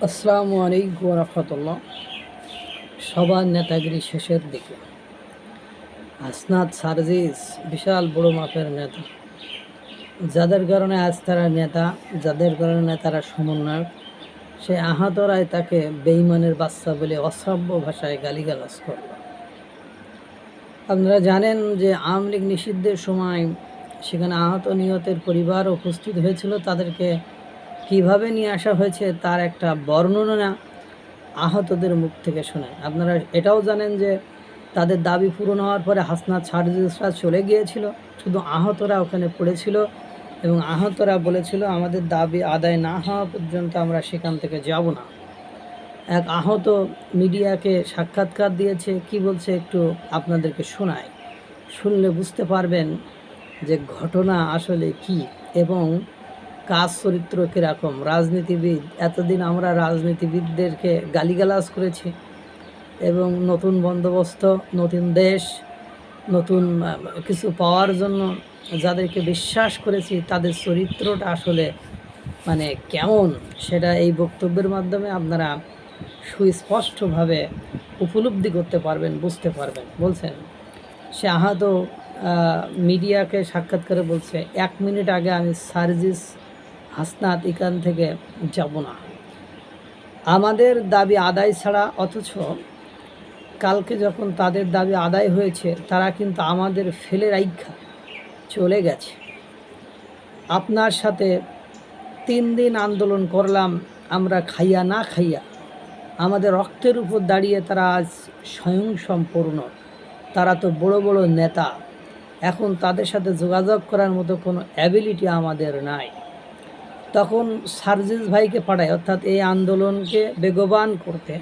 আসসালামু আলাইকুম রহমতুল্লাহ। সবার নেতাগিরি শেষের দিকে হাসনাত সারজিস বিশাল বড় মাপের নেতা, যাদের কারণে আজ তারা নেতা, যাদের কারণে তারা সমন্বয়ক, সে আহতরাই তাকে বেঈমানের বাচ্চা বলে অশ্রাব্য ভাষায় গালিগালাজ করল। আপনারা জানেন যে আওয়ামী লীগ নিষিদ্ধের সময় সেখানে আহত নিহতের পরিবার উপস্থিত হয়েছিল। তাদেরকে কিভাবে নিয়ে আসা হয়েছে তার একটা বর্ণনা আহতদের মুখ থেকে শোনেন। আপনারা এটাও জানেন যে তাদের দাবি পূরণ হওয়ার পরে হাসনাত সারজিসরা চলে গিয়েছিল, শুধু আহতরা ওখানে পড়েছিল এবং আহতরা বলেছিল আমাদের দাবি আদায় না হওয়া পর্যন্ত আমরা সেখান থেকে যাব না। এক আহত মিডিয়াকে সাক্ষাৎকার দিয়েছে, কি বলছে একটু আপনাদেরকে শোনায়, শুনলে বুঝতে পারবেন যে ঘটনা আসলে কি এবং কাজ চরিত্র কীরকম। রাজনীতিবিদ, এতদিন আমরা রাজনীতিবিদদেরকে গালিগালাজ করেছি এবং নতুন বন্দোবস্ত, নতুন দেশ, নতুন কিছু পাওয়ার জন্য যাদেরকে বিশ্বাস করেছি তাদের চরিত্রটা আসলে কেমন সেটা এই বক্তব্যের মাধ্যমে আপনারা সুস্পষ্টভাবে উপলব্ধি করতে পারবেন, বুঝতে পারবেন। বলছেন সে আহত মিডিয়াকে সাক্ষাৎকারে বলছে, 1 মিনিট আগে আমি সারজিস হাসনাত এখান থেকে যাব না, আমাদের দাবি আদায় ছাড়া। অথচ কালকে যখন তাদের দাবি আদায় হয়েছে তারা কিন্তু আমাদের ফেলে রাইখা চলে গেছে। আপনার সাথে 3 দিন আন্দোলন করলাম আমরা, খাইয়া না খাইয়া, আমাদের রক্তের উপর দাঁড়িয়ে তারা আজ স্বয়ংসম্পূর্ণ। তারা তো বড় বড় নেতা, এখন তাদের সাথে যোগাযোগ করার মতো কোনো অ্যাবিলিটি আমাদের নাই। তখন সারজিস ভাইকে পাঠায়, অর্থাৎ এই আন্দোলনকে বেগবান করতে,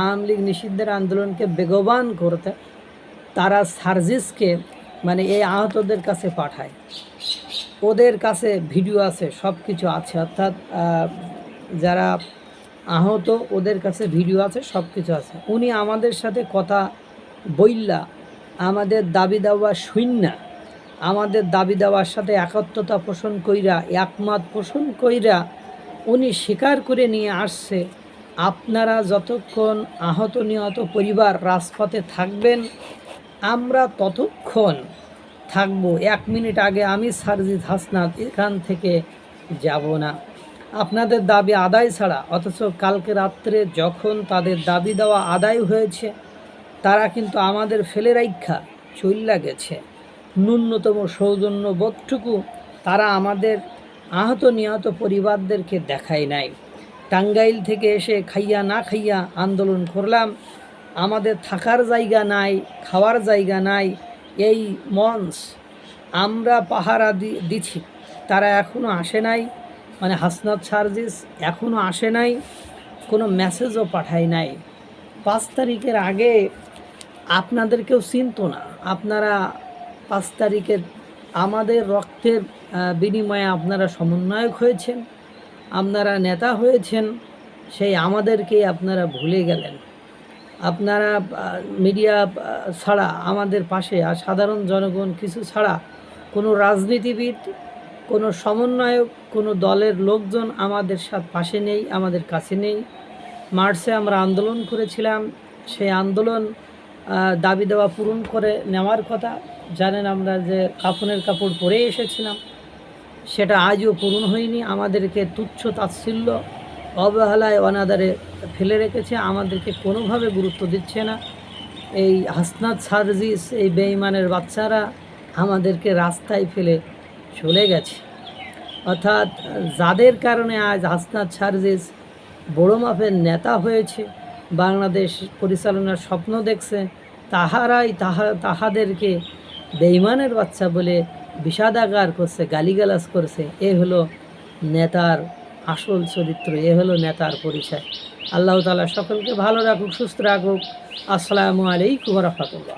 আওয়ামী লীগ নিষিদ্ধের আন্দোলনকে বেগবান করতে তারা সারজিসকে এই আহতদের কাছে পাঠায়। ওদের কাছে ভিডিও আছে, সব কিছু আছে, অর্থাৎ যারা আহত ওদের কাছে ভিডিও আছে, সব কিছু আছে। উনি আমাদের সাথে কথা বইল্লা আমাদের দাবি দেওয়া শূন্য, আমাদের দাবি দেওয়ার সাথে একাত্মতা পোষণ কইরা, একমত পোষণ কইরা উনি স্বীকার করে নিয়ে আসছে আপনারা যতক্ষণ আহত নিহত পরিবার রাজপথে থাকবেন আমরা ততক্ষণ থাকবো। 1 মিনিট আগে আমি সারজিস হাসনাত এখান থেকে যাব না, আপনাদের দাবি আদায় ছাড়া। অথচ কালকে রাত্রে যখন তাদের দাবি দেওয়া আদায় হয়েছে তারা কিন্তু আমাদের ফেলে রাইখা চইল্লা গেছে। ন্যূনতম সৌজন্য বোধটুকু তারা আমাদের আহত নিহত পরিবারদেরকে দেখায় নাই। টাঙ্গাইল থেকে এসে খাইয়া না খাইয়া আন্দোলন করলাম, আমাদের থাকার জায়গা নাই, খাওয়ার জায়গা নাই, এই মঞ্চ আমরা পাহারা দিছি, তারা এখনও আসে নাই। হাসনাত সারজিস এখনও আসে নাই, কোনো মেসেজও পাঠায় নাই। 5 তারিখের আগে আপনাদেরকেও চিনতো না। আপনারা 5 তারিখের আমাদের রক্তের বিনিময়ে আপনারা সমন্বয়ক হয়েছেন, আপনারা নেতা হয়েছেন, সেই আমাদেরকেই আপনারা ভুলে গেলেন। আপনারা মিডিয়া ছাড়া আমাদের পাশে, আর সাধারণ জনগণ কিছু ছাড়া কোনো রাজনীতিবিদ, কোনো সমন্বয়ক, কোনো দলের লোকজন আমাদের সাথে পাশে নেই, আমাদের কাছে নেই। মার্চে আমরা আন্দোলন করেছিলাম, সেই আন্দোলন দাবি দেওয়া পূরণ করে নেওয়ার কথা। জানেন আমরা যে কাফনের কাপড় পরে এসেছিলাম, সেটা আজও পূরণ হয়নি। আমাদেরকে তুচ্ছ তাচ্ছিল্য, অবহেলায়, অনাদারে ফেলে রেখেছে, আমাদেরকে কোনোভাবে গুরুত্ব দিচ্ছে না। এই হাসনাত সারজিস, এই বেঈমানের বাচ্চারা আমাদেরকে রাস্তায় ফেলে চলে গেছে। অর্থাৎ যাদের কারণে আজ হাসনাত সারজিস বড় মাপের নেতা হয়েছে, বাংলাদেশ পরিচালনার স্বপ্ন দেখছে, তাহারাই তাহাদেরকে বেঈমানের বাচ্চা বলে বিষাদাগার করছে, গালিগালাজ করছে। এ হলো নেতার আসল চরিত্র, এ হলো নেতার পরিচয়। আল্লাহ তাআলা সকলকে ভালো রাখুক, সুস্থ রাখুক। আসসালামু আলাইকুম ওয়া রাহমাতুল্লাহ।